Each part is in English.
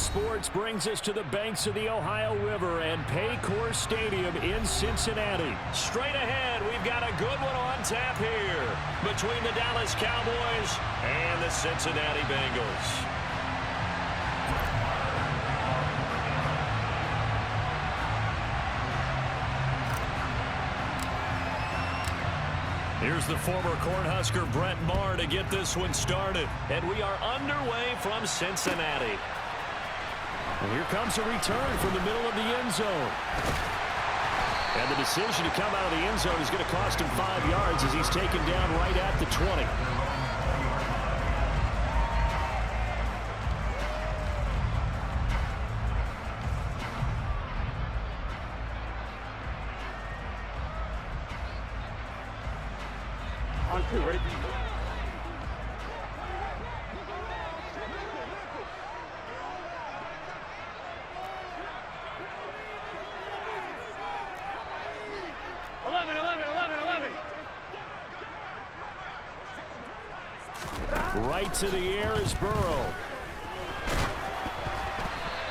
Sports brings us to the banks of the Ohio River and Paycor Stadium in Cincinnati. Straight ahead, we've got a good one on tap here between the Dallas Cowboys and the Cincinnati Bengals. Here's the former Cornhusker Brett Maher to get this one started. And we are underway from Cincinnati. And here comes a return from the middle of the end zone. And the decision to come out of the end zone is going to cost him 5 yards as he's taken down right at the 20. On two, ready? Right to the air is Burrow.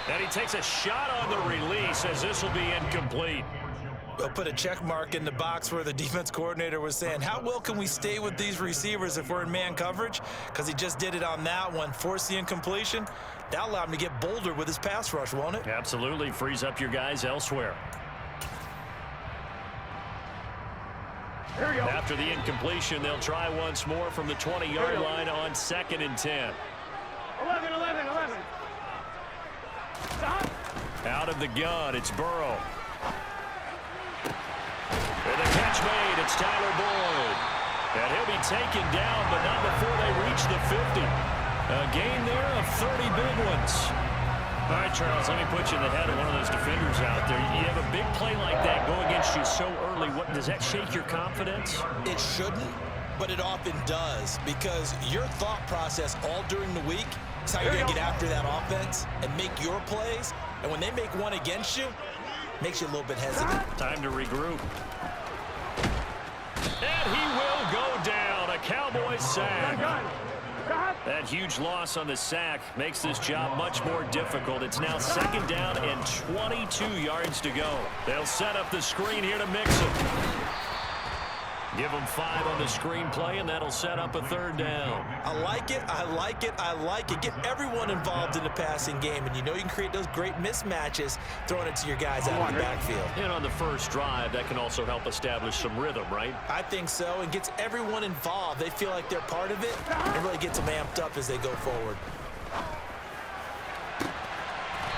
And he takes a shot on the release as this will be incomplete. They'll put a check mark in the box where the defense coordinator was saying, how well can we stay with these receivers if we're in man coverage? Because he just did it on that one, forced the incompletion. That allowed him to get bolder with his pass rush, won't it? Absolutely. Frees up your guys elsewhere. Here we go. After the incompletion, they'll try once more from the 20-yard line on 2nd and 10. 11. Stop. Out of the gun, it's Burrow. And the catch made, it's Tyler Boyd. And he'll be taken down, but not before they reach the 50. A gain there of 30 big ones. All right, Charles, let me put you in the head of one of those defenders out there. You have a big play like that go against you so early. Does that shake your confidence? It shouldn't, but it often does, because your thought process all during the week is how you're going to get after that offense and make your plays. And when they make one against you, it makes you a little bit hesitant. Time to regroup. And he will go down. A Cowboys sack. That huge loss on the sack makes this job much more difficult. It's now 2nd down and 22 yards to go. They'll set up the screen here to mix it. Give them 5 on the screen play, and that'll set up a 3rd down. I like it. Get everyone involved in the passing game, and you know you can create those great mismatches throwing it to your guys out of the backfield. And on the first drive, that can also help establish some rhythm, right? I think so, and gets everyone involved. They feel like they're part of it, and really gets them amped up as they go forward.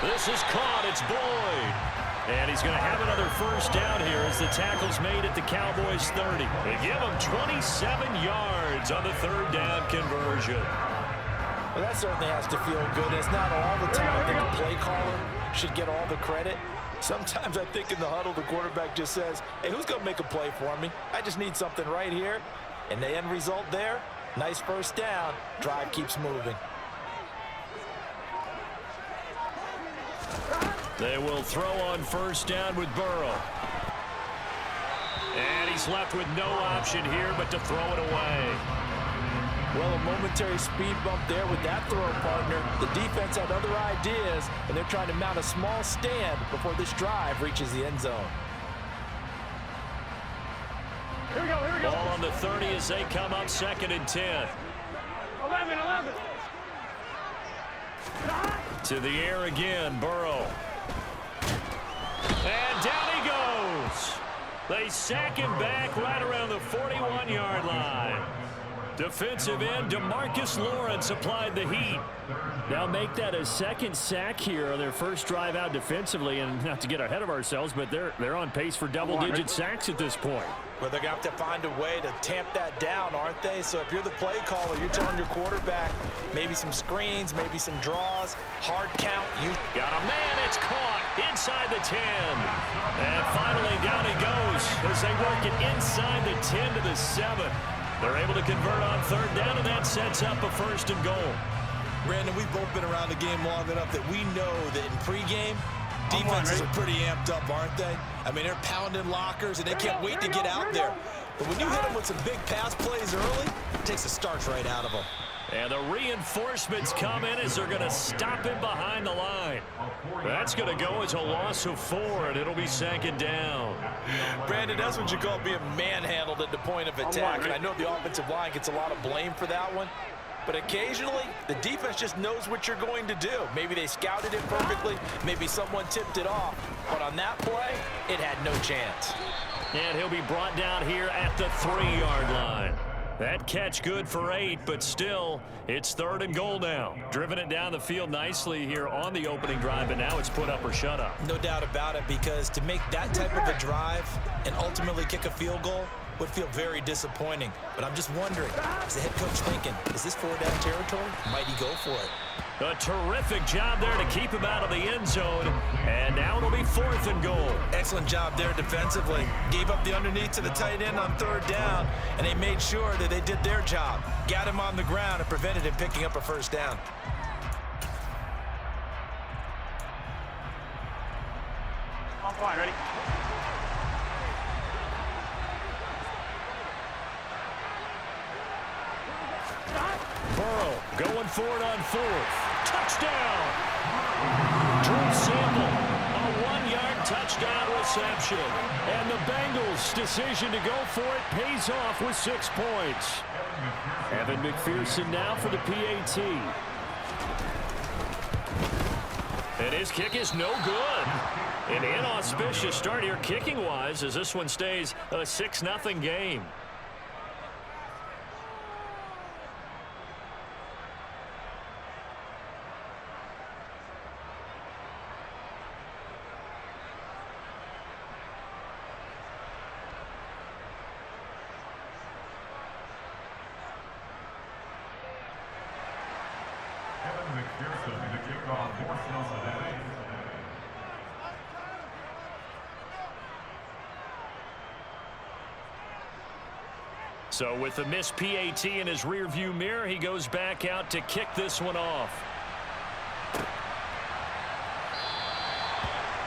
This is caught. It's Boyd. And he's going to have another 1st down here as the tackle's made at the Cowboys 30. They give him 27 yards on the 3rd down conversion. Well, that certainly has to feel good. It's not all the time that the play caller should get all the credit. Sometimes I think in the huddle, the quarterback just says, hey, who's going to make a play for me? I just need something right here. And the end result there, nice 1st down. Drive keeps moving. They will throw on 1st down with Burrow. And he's left with no option here but to throw it away. Well, a momentary speed bump there with that throw partner. The defense had other ideas, and they're trying to mount a small stand before this drive reaches the end zone. Here we go. Ball on the 30 as they come up 2nd and 10. 11. To the air again, Burrow. And down he goes. They sack him back right around the 41-yard line. Defensive end DeMarcus Lawrence applied the heat. Now make that a 2nd sack here on their 1st drive out defensively. And not to get ahead of ourselves, but they're on pace for double-digit sacks at this point. Well, they're going to have to find a way to tamp that down, aren't they? So if you're the play caller, you're telling your quarterback maybe some screens, maybe some draws, hard count. You got a man. It's caught inside the 10. And finally down he goes as they work it inside the 10 to the 7. They're able to convert on 3rd down, and that sets up a 1st and goal. Brandon, we've both been around the game long enough that we know that in pregame, defenses are pretty amped up, aren't they? I mean, they're pounding lockers, and they can't wait to get out there. But when you hit them with some big pass plays early, it takes the starch right out of them. And the reinforcements come in as they're going to stop him behind the line. That's going to go as a loss of 4, and it'll be 2nd down. Brandon, that's what you call being manhandled at the point of attack. And I know the offensive line gets a lot of blame for that one. But occasionally, the defense just knows what you're going to do. Maybe they scouted it perfectly. Maybe someone tipped it off. But on that play, it had no chance. And he'll be brought down here at the 3-yard line. That catch good for 8, but still, it's 3rd and goal now. Driven it down the field nicely here on the opening drive, but now it's put up or shut up. No doubt about it, because to make that type of a drive and ultimately kick a field goal would feel very disappointing. But I'm just wondering, is the head coach thinking, is this 4-down territory? Might he go for it? A terrific job there to keep him out of the end zone. And now it'll be 4th and goal. Excellent job there defensively. Gave up the underneath to the tight end on 3rd down, and they made sure that they did their job. Got him on the ground and prevented him picking up a 1st down. On fire, ready? Burrow going for it on 4th. Touchdown! Drew Sample, a 1-yard touchdown reception. And the Bengals' decision to go for it pays off with 6 points. Evan McPherson now for the PAT. And his kick is no good. An inauspicious start here kicking-wise as this one stays a 6-0 game. So with the missed PAT in his rearview mirror, he goes back out to kick this one off.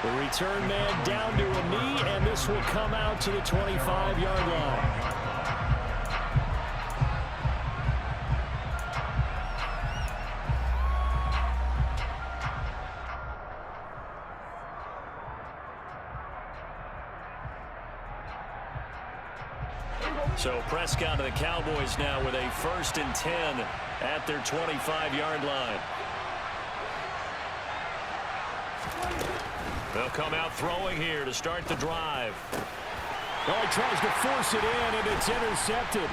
The return man down to a knee, and this will come out to the 25-yard line. So Prescott to the Cowboys now with a 1st and 10 at their 25-yard line. They'll come out throwing here to start the drive. Oh, he tries to force it in, and it's intercepted.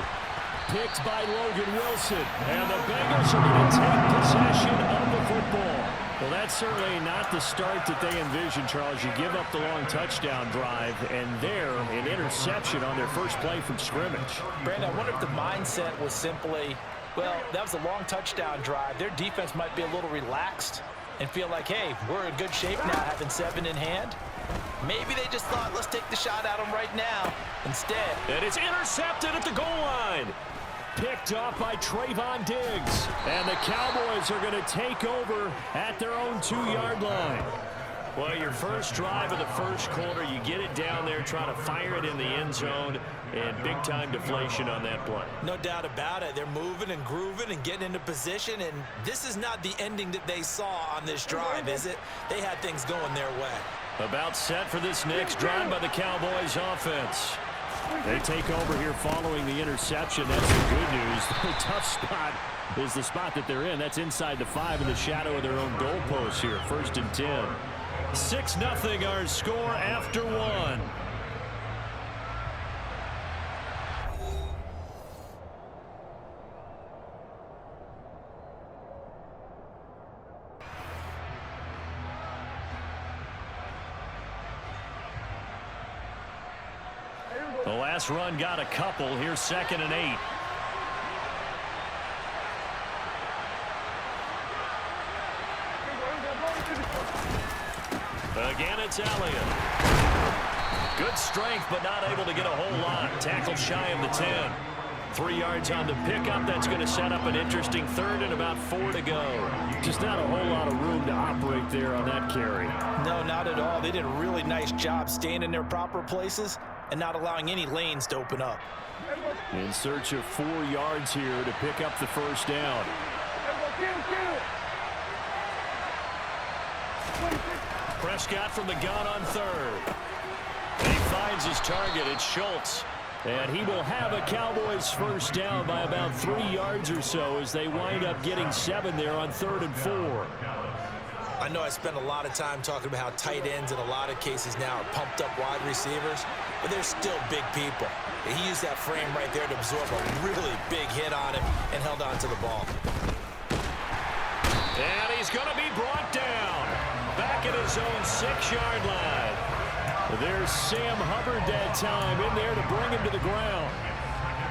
Picked by Logan Wilson. And the Bengals are going to take possession of the football. Well, that's certainly not the start that they envisioned, Charles. You give up the long touchdown drive, and there, an interception on their first play from scrimmage. Brandon, I wonder if the mindset was simply, well, that was a long touchdown drive. Their defense might be a little relaxed and feel like, hey, we're in good shape now, having 7 in hand. Maybe they just thought, let's take the shot at them right now. Instead. And it's intercepted at the goal line. Picked off by Trayvon Diggs. And the Cowboys are going to take over at their own 2-yard line. Well, your first drive of the first quarter, you get it down there, trying to fire it in the end zone, and big-time deflation on that play. No doubt about it. They're moving and grooving and getting into position, and this is not the ending that they saw on this drive, is it? They had things going their way. About set for this next drive by the Cowboys offense. They take over here following the interception. That's the good news. The tough spot is the spot that they're in. That's inside the 5 in the shadow of their own goalposts here. 1st and 10. 6-0 our score after 1. The last run got a couple. Here's 2nd and 8. Again, it's Elliott. Good strength, but not able to get a whole lot. Tackled shy of the 10. 3 yards on the pickup. That's going to set up an interesting 3rd and about 4 to go. Just not a whole lot of room to operate there on that carry. No, not at all. They did a really nice job staying in their proper places and not allowing any lanes to open up. In search of 4 yards here to pick up the first down. Prescott from the gun on third. And he finds his target. It's Schultz. And he will have a Cowboys first down by about 3 yards or so as they wind up getting 7 there on 3rd and 4. I know I spend a lot of time talking about how tight ends in a lot of cases now are pumped up wide receivers, but they're still big people. He used that frame right there to absorb a really big hit on him and held on to the ball. And he's going to be brought down back at his own 6-yard line. There's Sam Hubbard that time in there to bring him to the ground.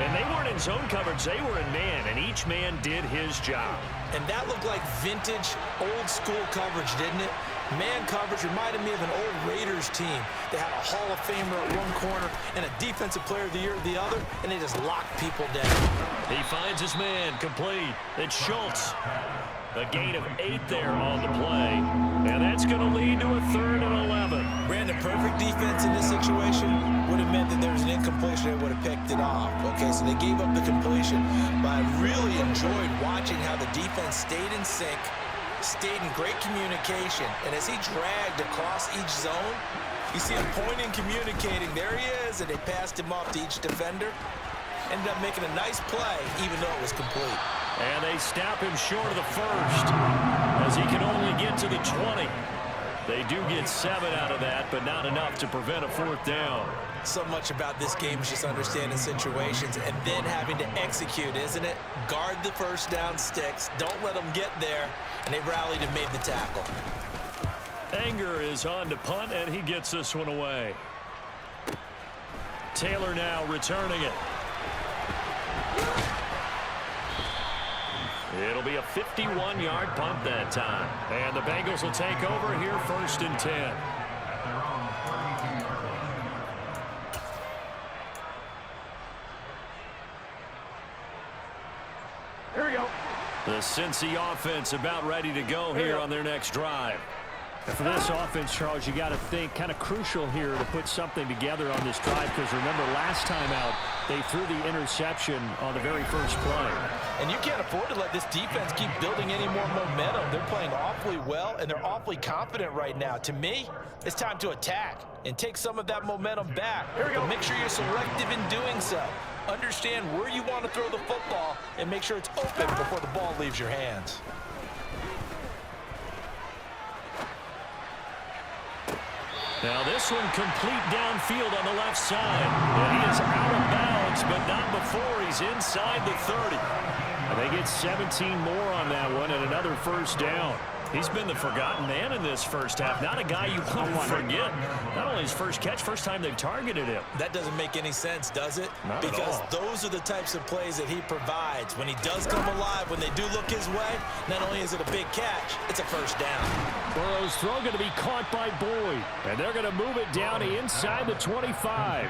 And they weren't in zone coverage, they were in man, and each man did his job. And that looked like vintage, old-school coverage, didn't it? Man coverage reminded me of an old Raiders team. They had a Hall of Famer at one corner and a Defensive Player of the Year at the other, and they just locked people down. He finds his man, complete. It's Schultz. A gain of 8 there on the play. And that's going to lead to a 3rd and 11. Brandon, perfect defense in this situation would have meant that there was an incompletion. They would have picked it off. Okay, so they gave up the completion. But I really enjoyed watching how the defense stayed in sync, stayed in great communication. And as he dragged across each zone, you see him pointing, communicating. There he is, and they passed him off to each defender. Ended up making a nice play, even though it was complete. And they stop him short of the first, as he can only get to the 20. They do get 7 out of that, but not enough to prevent a 4th down. So much about this game is just understanding situations and then having to execute, isn't it? Guard the first down sticks. Don't let them get there. And they rallied and made the tackle. Anger is on to punt, and he gets this one away. Taylor now returning it. It'll be a 51-yard punt that time. And the Bengals will take over here 1st and 10. Here we go. The Cincy offense about ready to go here on their next drive. For this offense, Charles, you got to think kind of crucial here to put something together on this drive, because remember last time out they threw the interception on the very first play. And you can't afford to let this defense keep building any more momentum. They're playing awfully well, and they're awfully confident right now. To me, it's time to attack and take some of that momentum back. But make sure you're selective in doing so. Understand where you want to throw the football and make sure it's open before the ball leaves your hands. Now this one complete downfield on the left side. And he is out of bounds, but not before he's inside the 30. And they get 17 more on that one and another first down. He's been the forgotten man in this first half. Not a guy you want to forget. Not only his first catch, first time they've targeted him. That doesn't make any sense, does it? Not because at all. Those are the types of plays that he provides. When he does come alive, when they do look his way, not only is it a big catch, it's a first down. Burrow's throw going to be caught by Boyd. And they're going to move it down inside the 25.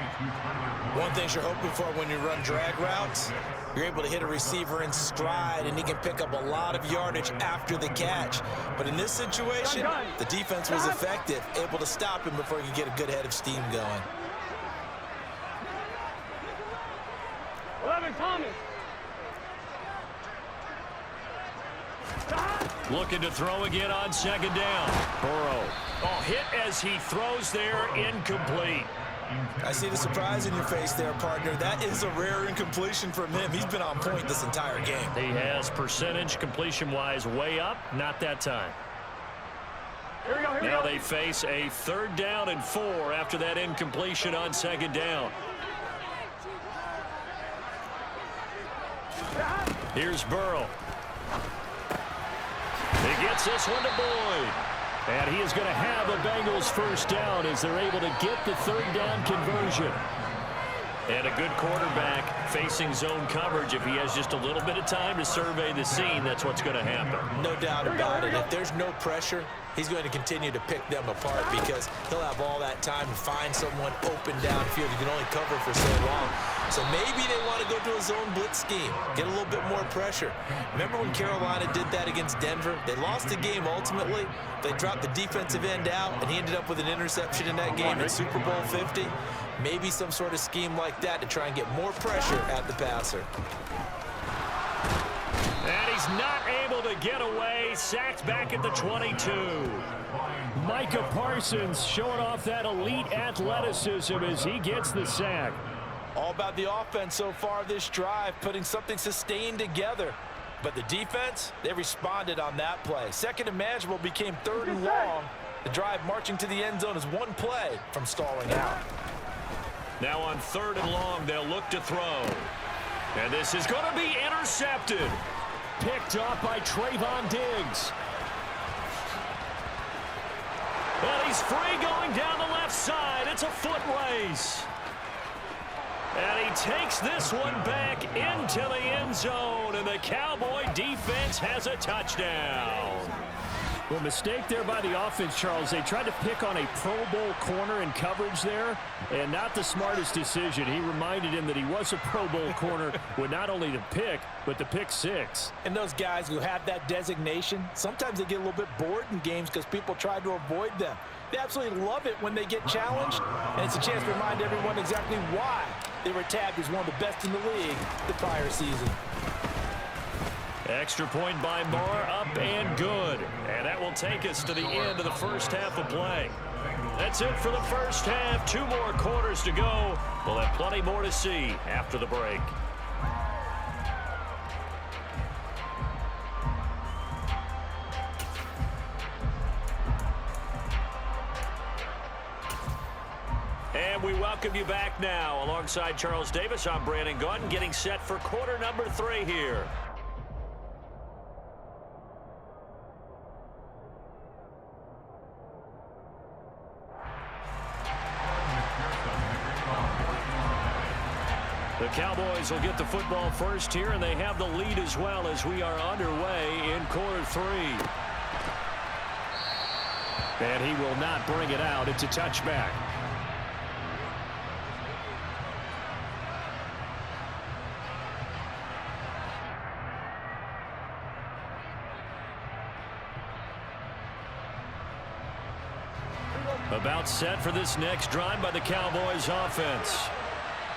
One thing you're hoping for when you run drag routes, you're able to hit a receiver in stride, and he can pick up a lot of yardage after the catch. But in this situation, the defense was effective, able to stop him before he could get a good head of steam going. 11, Thomas. Looking to throw again on 2nd down. Burrow. Oh, hit as he throws there, incomplete. I see the surprise in your face there, partner. That is a rare incompletion from him. He's been on point this entire game. He has percentage completion-wise way up, not that time. Here we go, here we Now go. they face a 3rd down and 4 after that incompletion on 2nd down. Here's Burrow. He gets this one to Boyd. And he is going to have a Bengals first down as they're able to get the 3rd down conversion. And a good quarterback facing zone coverage. If he has just a little bit of time to survey the scene, that's what's going to happen. No doubt about it. If there's no pressure, he's going to continue to pick them apart because he'll have all that time to find someone open downfield. You can only cover for so long. So maybe they want to go to a zone blitz scheme, get a little bit more pressure. Remember when Carolina did that against Denver? They lost the game ultimately. They dropped the defensive end out, and he ended up with an interception in that game in Super Bowl 50. Maybe some sort of scheme like that to try and get more pressure at the passer. And he's not able to get away. Sacked back at the 22. Micah Parsons showing off that elite athleticism as he gets the sack. All about the offense so far this drive, putting something sustained together. But the defense, they responded on that play. Second and manageable became third and long. The drive marching to the end zone is one play from stalling out. Now on third and long, they'll look to throw. And this is going to be intercepted. Picked off by Trayvon Diggs. Well, he's free going down the left side. It's a foot race. And he takes this one back into the end zone, and the Cowboy defense has a touchdown. Well, mistake there by the offense, Charles. They tried to pick on a Pro Bowl corner in coverage there, and not the smartest decision. He reminded him that he was a Pro Bowl corner with not only the pick, but the pick six. And those guys who have that designation, sometimes they get a little bit bored in games because people try to avoid them. They absolutely love it when they get challenged, and it's a chance to remind everyone exactly why they were tagged as one of the best in the league the prior season. Extra point by Moore, up and good. And that will take us to the end of the first half of play. That's it for the first half. 2 more quarters to go. We'll have plenty more to see after the break. And we welcome you back now. Alongside Charles Davis, I'm Brandon Gaudin, getting set for quarter number 3 here. The Cowboys will get the football first here, and they have the lead as well as we are underway in quarter 3. And he will not bring it out. It's a touchback. About set for this next drive by the Cowboys offense.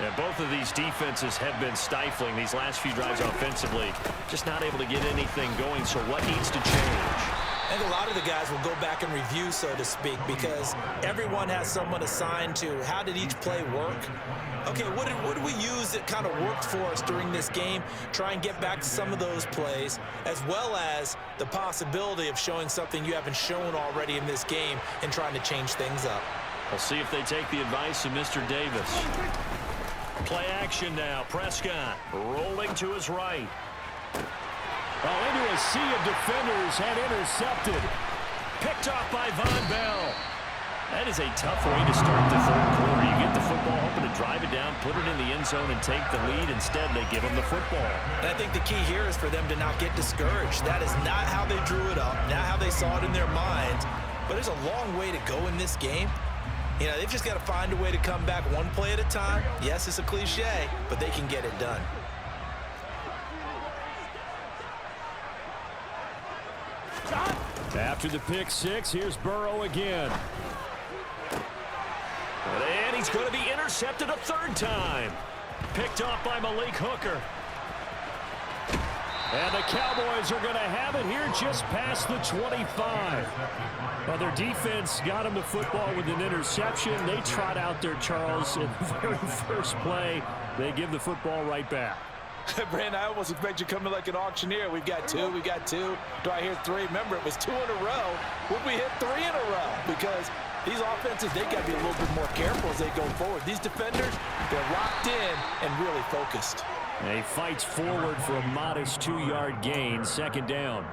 And both of these defenses have been stifling these last few drives offensively. Just not able to get anything going, so what needs to change? I think a lot of the guys will go back and review, so to speak, because everyone has someone assigned to how did each play work. Okay, what did we use that kind of worked for us during this game? Try and get back to some of those plays, as well as the possibility of showing something you haven't shown already in this game and trying to change things up. We'll see if they take the advice of Mr. Davis. Play action now. Prescott rolling to his right. Well, into a sea of defenders and intercepted. Picked off by Von Bell. That is a tough way to start the third quarter. You get the football, hoping to drive it down, put it in the end zone, and take the lead. Instead, they give them the football. And I think the key here is for them to not get discouraged. That is not how they drew it up, not how they saw it in their minds. But there's a long way to go in this game. You know, they've just got to find a way to come back one play at a time. Yes, it's a cliche, but they can get it done. After the pick six, here's Burrow again. And he's going to be intercepted a third time. Picked off by Malik Hooker. And the Cowboys are going to have it here just past the 25. Well, their defense got them the football with an interception. They trot out there, Charles, in the very first play. They give the football right back. Brandon, I almost expect you coming like an auctioneer. We've got two. Do I hear 3? Remember, it was 2 in a row. Would we hit 3 in a row? Because these offenses, they got to be a little bit more careful as they go forward. These defenders, they're locked in and really focused. And he fights forward for a modest 2-yard gain, second down.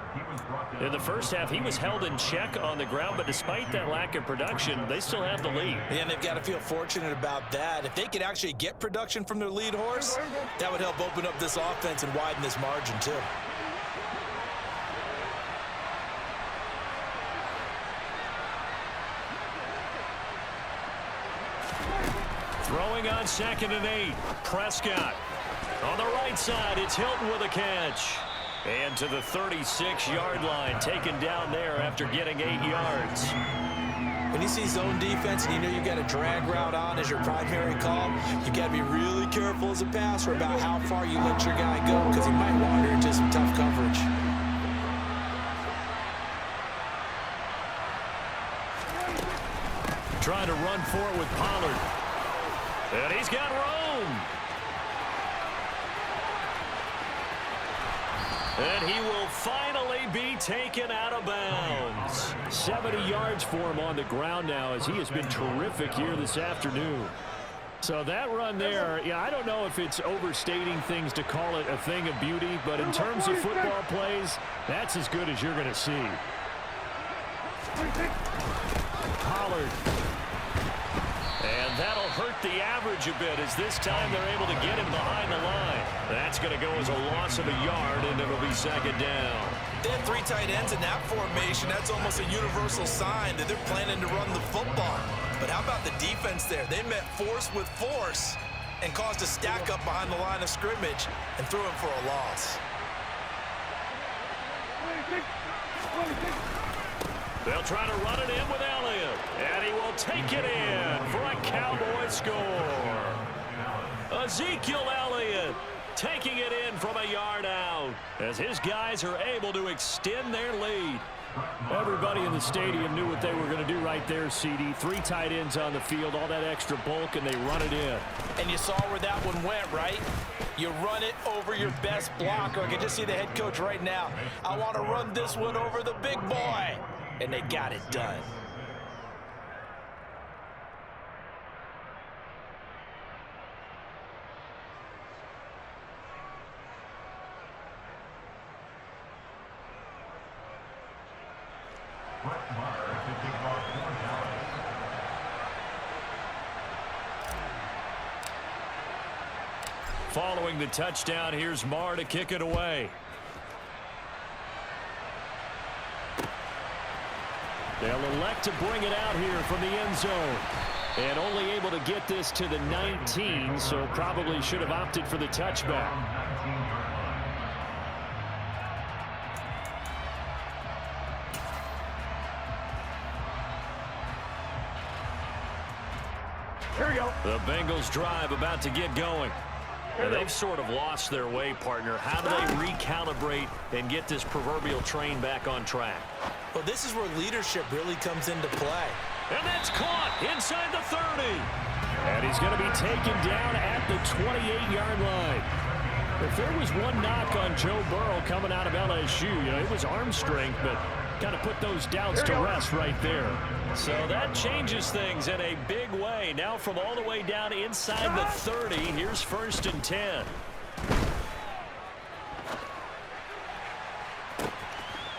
In the first half, he was held in check on the ground, but despite that lack of production, they still have the lead. Yeah, and they've got to feel fortunate about that. If they could actually get production from their lead horse, that would help open up this offense and widen this margin, too. Throwing on 2nd and 8. Prescott. On the right side, it's Hilton with a catch. And to the 36-yard line, taken down there after getting 8 yards. When you see zone defense and you know you've got a drag route on as your primary call, you got to be really careful as a passer about how far you let your guy go because he might wander into some tough coverage. Trying to run for it with Pollard. And he's got Rome. And he will finally be taken out of bounds. 70 yards for him on the ground now as he has been terrific here this afternoon. So that run there, yeah, I don't know if it's overstating things to call it a thing of beauty, but in terms of football plays, that's as good as you're going to see. Pollard. And that'll hurt the average a bit as this time they're able to get him behind the line. That's going to go as a loss of a yard, and it'll be 2nd down. They have 3 tight ends in that formation. That's almost a universal sign that they're planning to run the football. But how about the defense there? They met force with force and caused a stack up behind the line of scrimmage and threw him for a loss. They'll try to run it in with Elliott, and he will take it in for a Cowboy score. Ezekiel Elliott taking it in from a yard out as his guys are able to extend their lead. Everybody in the stadium knew what they were going to do right there, CD. 3 tight ends on the field, all that extra bulk, and they run it in. And you saw where that one went, right? You run it over your best blocker. I can just see the head coach right now. I want to run this one over the big boy. And they got it done. Following the touchdown, here's Marr to kick it away. They'll elect to bring it out here from the end zone. And only able to get this to the 19, so probably should have opted for the touchback. Here we go. The Bengals drive about to get going. And they've sort of lost their way, partner. How do they recalibrate and get this proverbial train back on track? Well, this is where leadership really comes into play. And that's caught inside the 30. And he's going to be taken down at the 28-yard line. If there was one knock on Joe Burrow coming out of LSU, you know, it was arm strength, but kind of put those doubts to rest right there. So that changes things in a big way. Now from all the way down inside the 30, here's 1st and 10.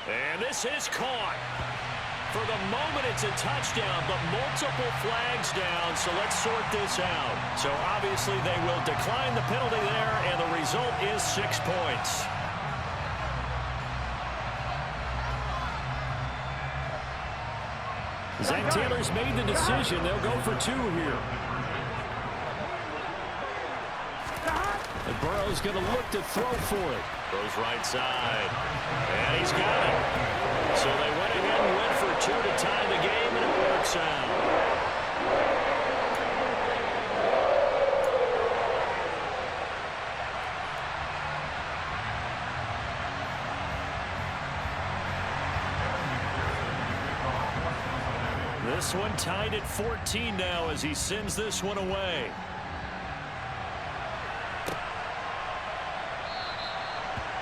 And this is caught. For the moment, it's a touchdown, but multiple flags down, so let's sort this out. So obviously they will decline the penalty there, and the result is 6 points. Zach Taylor's made the decision. They'll go for 2 here. And Burrow's going to look to throw for it. Goes right side. And he's got it. So they went ahead and went for 2 to tie the game, and it works out. This one tied at 14 now as he sends this one away.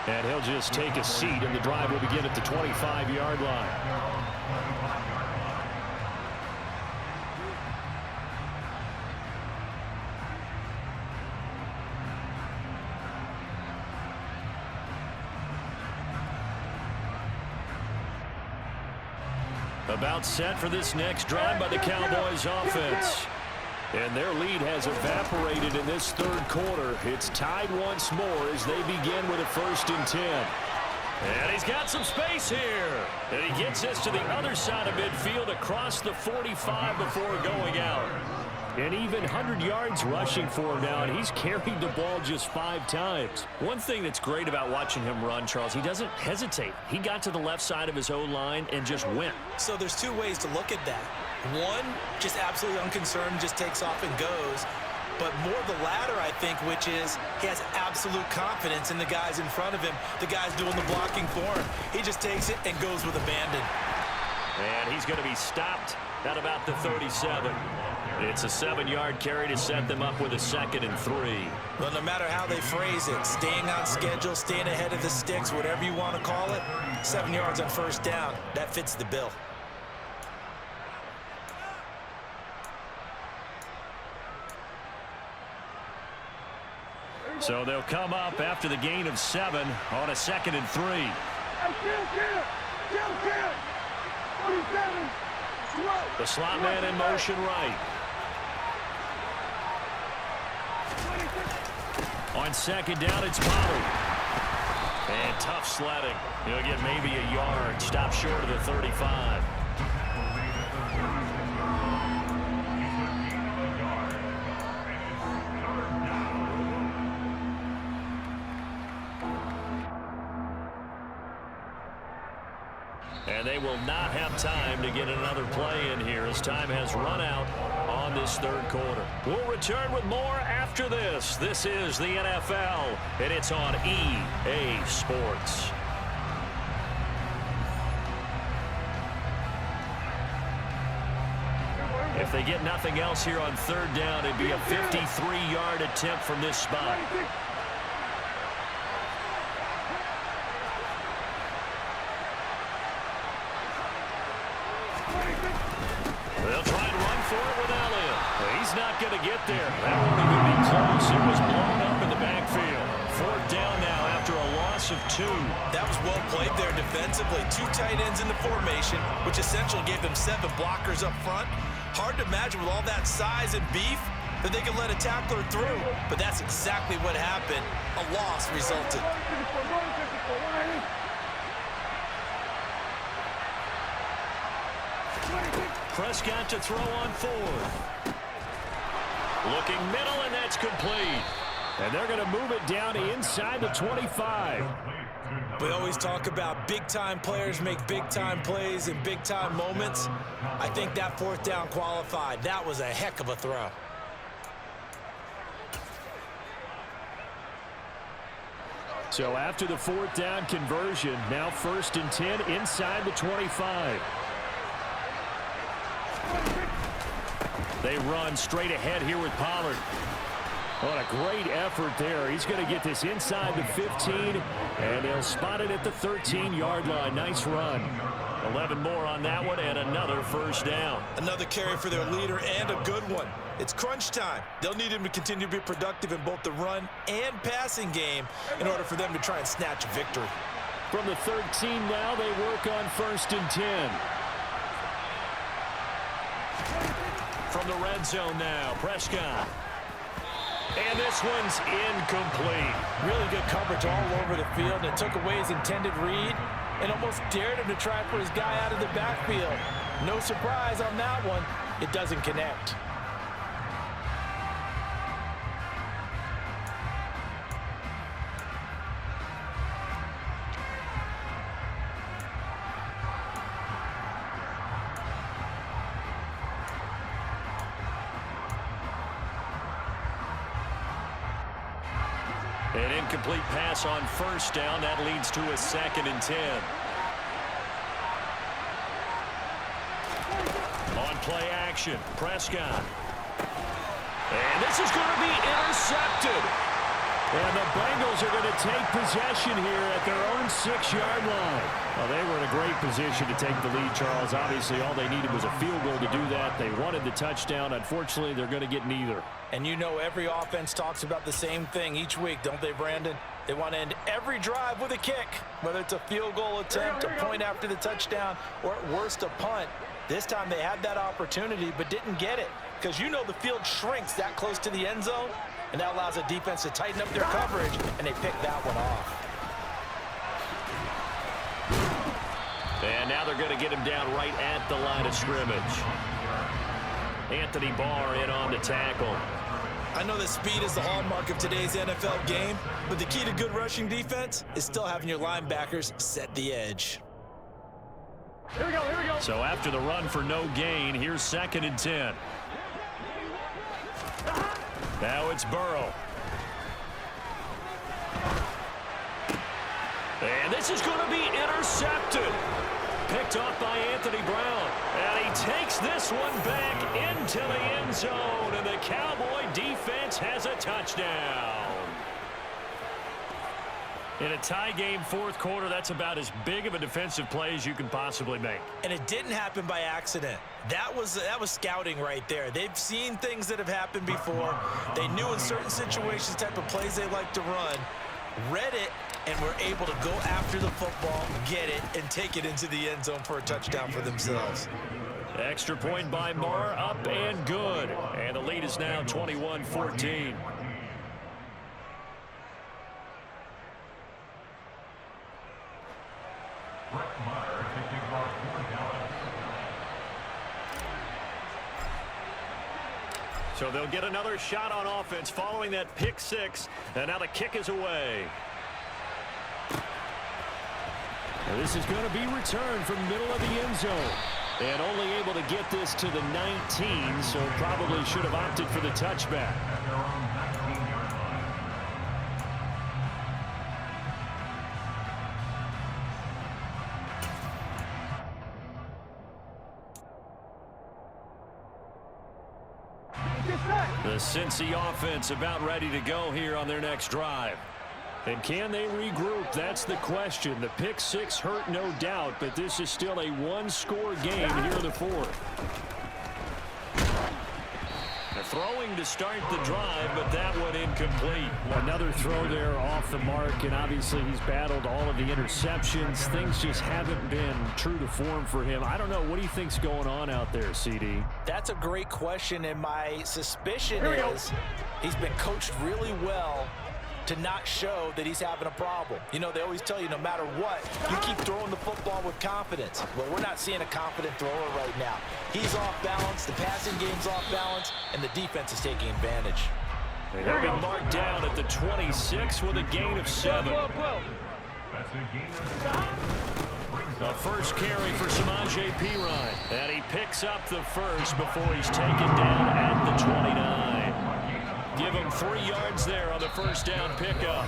And he'll just take a seat, and the drive will begin at the 25-yard line. About set for this next drive by the Cowboys offense. And their lead has evaporated in this 3rd quarter. It's tied once more as they begin with a 1st and 10. And he's got some space here. And he gets this to the other side of midfield across the 45 before going out. And even 100 yards rushing for him now, and he's carried the ball just 5 times. One thing that's great about watching him run, Charles, he doesn't hesitate. He got to the left side of his O-line and just went. So there's 2 ways to look at that. One, just absolutely unconcerned, just takes off and goes. But more the latter, I think, which is he has absolute confidence in the guys in front of him, the guys doing the blocking for him. He just takes it and goes with abandon. And he's going to be stopped at about the 37. It's a 7-yard carry to set them up with a 2nd and 3. Well, no matter how they phrase it, staying on schedule, staying ahead of the sticks, whatever you want to call it, 7 yards on first down, that fits the bill. So they'll come up after the gain of 7 on a 2nd and 3. The slot man in motion right. On 2nd down, it's Pollard. And tough sledding. He'll get maybe a yard. Stop short of the 35. And they will not have time to get another play in here as time has run out on this 3rd quarter. We'll return with more after this. This is the NFL, and it's on EA Sports. If they get nothing else here on 3rd down, it'd be a 53-yard attempt from this spot. They'll try and run for it with Elliott. He's not going to get there. That won't even be close. It was blown up in the backfield. 4th down now after a loss of 2. That was well played there defensively. 2 tight ends in the formation, which essentially gave them 7 blockers up front. Hard to imagine with all that size and beef that they could let a tackler through. But that's exactly what happened. A loss resulted. Prescott to throw on 4th. Looking middle, and that's complete. And they're going to move it down to inside the 25. We always talk about big-time players make big-time plays in big-time moments. I think that 4th down qualified. That was a heck of a throw. So after the 4th down conversion, now 1st and 10 inside the 25. They run straight ahead here with Pollard. What a great effort there. He's going to get this inside the 15, and they'll spot it at the 13-yard line. Nice run. 11 more on that one, and another 1st down. Another carry for their leader, and a good one. It's crunch time. They'll need him to continue to be productive in both the run and passing game in order for them to try and snatch a victory. From the 13 now, they work on 1st and 10. From the red zone now, Prescott. And this one's incomplete. Really good coverage all over the field. It took away his intended read and almost dared him to try for his guy out of the backfield. No surprise on that one. It doesn't connect. An incomplete pass on 1st down. That leads to a 2nd and 10. On play action, Prescott. And this is going to be intercepted. And the Bengals are going to take possession here at their own 6-yard line. Well, they were in a great position to take the lead, Charles. Obviously, all they needed was a field goal to do that. They wanted the touchdown. Unfortunately, they're going to get neither. And you know every offense talks about the same thing each week, don't they, Brandon? They want to end every drive with a kick, whether it's a field goal attempt, a point after the touchdown, or at worst a punt. This time they had that opportunity but didn't get it because you know the field shrinks that close to the end zone, and that allows the defense to tighten up their coverage, and they pick that one off. And now they're going to get him down right at the line of scrimmage. Anthony Barr in on the tackle. I know that speed is the hallmark of today's NFL game, but the key to good rushing defense is still having your linebackers set the edge. Here we go, here we go. So after the run for no gain, here's 2nd and 10. Now it's Burrow. And this is going to be intercepted. Picked off by Anthony Brown. And he takes this one back into the end zone. And the Cowboy defense has a touchdown. In a tie game, 4th quarter, that's about as big of a defensive play as you can possibly make. And it didn't happen by accident. That was scouting right there. They've seen things that have happened before. They knew in certain situations the type of plays they like to run, read it, and were able to go after the football, get it, and take it into the end zone for a touchdown for themselves. Extra point by Marr, up and good. And the lead is now 21-14. So they'll get another shot on offense following that pick 6. And now the kick is away. And this is going to be returned from the middle of the end zone. And only able to get this to the 19, so probably should have opted for the touchback. The Cincy offense about ready to go here on their next drive. And can they regroup? That's the question. The pick 6 hurt, no doubt, but this is still a one-score game here in the 4th. They're throwing to start the drive, but that one incomplete. Another throw there off the mark, and obviously he's battled all of the interceptions. Things just haven't been true to form for him. I don't know. What do you think's going on out there, CD? That's a great question, and my suspicion is he's been coached really well to not show that he's having a problem. You know, they always tell you no matter what, you keep throwing the football with confidence. Well, we're not seeing a confident thrower right now. He's off balance, the passing game's off balance, and the defense is taking advantage. They'll be marked down at the 26 with a gain of 7. The first carry for Samaje Perine. And he picks up the first before he's taken down at the 29. Give him 3 yards there on the first down pickup.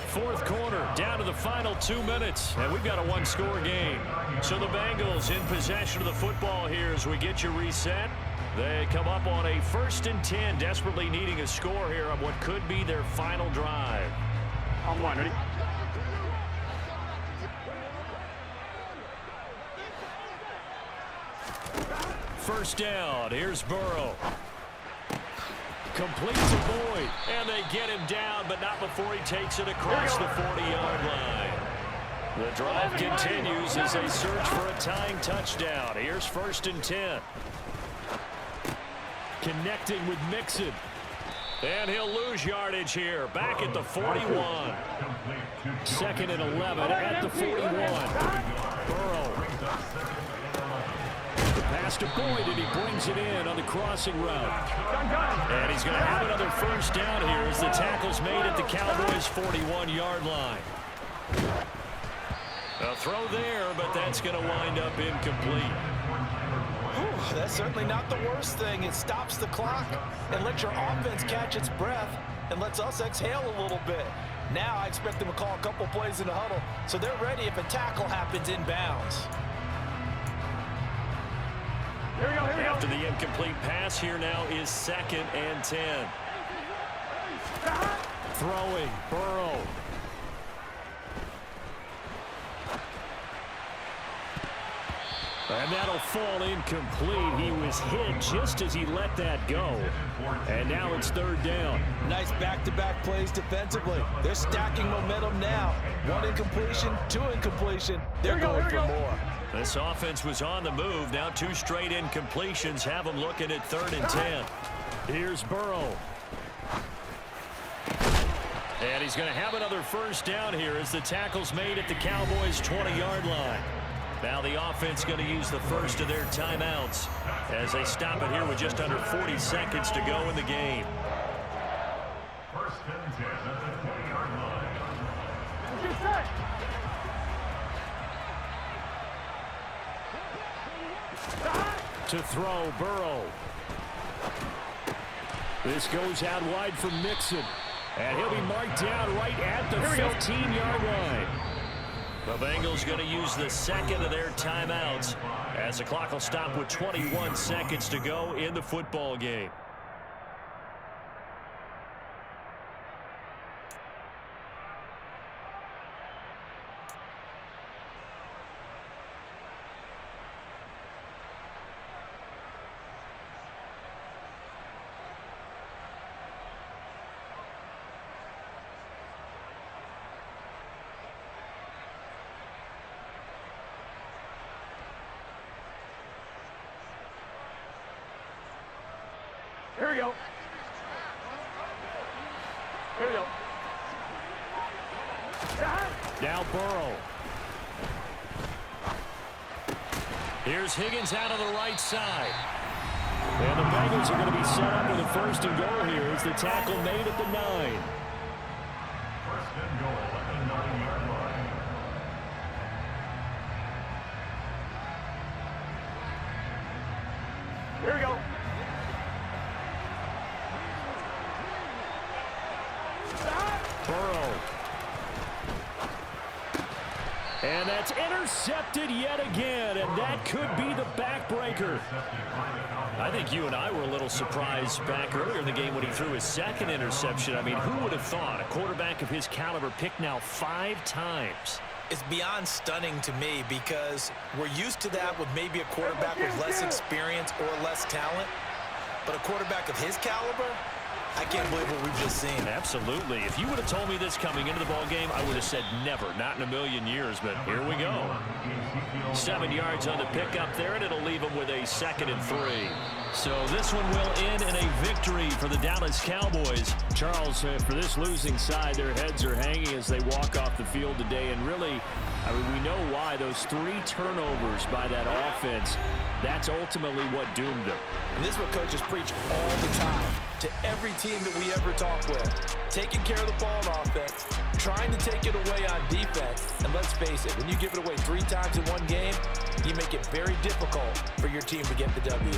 4th quarter, down to the final 2 minutes, and we've got a one-score game. So the Bengals in possession of the football here as we get you reset. They come up on a 1st and 10, desperately needing a score here on what could be their final drive. On one, ready? First down, here's Burrow. Complete to Boyd, and they get him down, but not before he takes it across the 40-yard line. The drive continues as they search for a tying touchdown. Here's 1st and 10. Connecting with Mixon. And he'll lose yardage here, back at the 41. 2nd and 11 at the 41. Burrow. Pass to Boyd, and he brings it in on the crossing route. And he's going to have another first down here as the tackle's made at the Cowboys' 41-yard line. A throw there, but that's going to wind up incomplete. Whew, that's certainly not the worst thing. It stops the clock and lets your offense catch its breath and lets us exhale a little bit. Now I expect them to call a couple plays in the huddle so they're ready if a tackle happens inbounds. After the incomplete pass, here now is 2nd and 10. Throwing, Burrow. And that'll fall incomplete. He was hit just as he let that go. And now it's 3rd down. Nice back-to-back plays defensively. They're stacking momentum now. 1 incompletion, 2 incompletion. They're going for more. This offense was on the move. Now 2 straight incompletions have them looking at 3rd and 10. Here's Burrow. And he's going to have another first down here as the tackle's made at the Cowboys' 20-yard line. Now the offense going to use the first of their timeouts as they stop it here with just under 40 seconds to go in the game. First and 10 at the 20-yard line. To throw, Burrow. This goes out wide for Mixon. And he'll be marked down right at the 15-yard line. The Bengals going to use the second of their timeouts as the clock will stop with 21 seconds to go in the football game. Here we go. Here we go. Now Burrow. Here's Higgins out on the right side. And the Bengals are going to be set up with a first and goal here as the tackle made at the 9. First and goal at the 9-yard line. Here we go. Burrow. And that's intercepted yet again, and that could be the backbreaker. I think you and I were a little surprised back earlier in the game when he threw his second interception. I mean, who would have thought a quarterback of his caliber picked now 5 times? It's beyond stunning to me because we're used to that with maybe a quarterback with less experience or less talent. But a quarterback of his caliber, I can't believe what we've just seen. Absolutely. If you would have told me this coming into the ball game, I would have said never, not in a million years, but here we go. 7 yards on the pickup there, and it'll leave him with a 2nd and 3. So this one will end in a victory for the Dallas Cowboys. Charles, for this losing side, their heads are hanging as they walk off the field today. And really, I mean, we know why. Those 3 turnovers by that offense, that's ultimately what doomed them. And this is what coaches preach all the time to every team that we ever talk with. Taking care of the ball on offense, trying to take it away on defense. And let's face it, when you give it away 3 times in one game, you make it very difficult for your team to get the W.